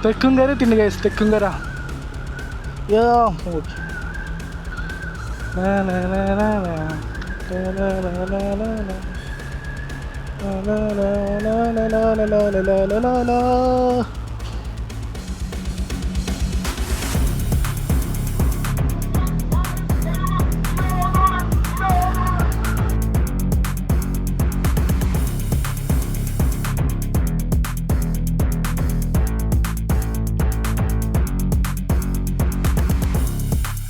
[SPEAKER 1] തെക്കുംകര എത്തിണ്ട് ഗൈസ്, തെക്കുംകര.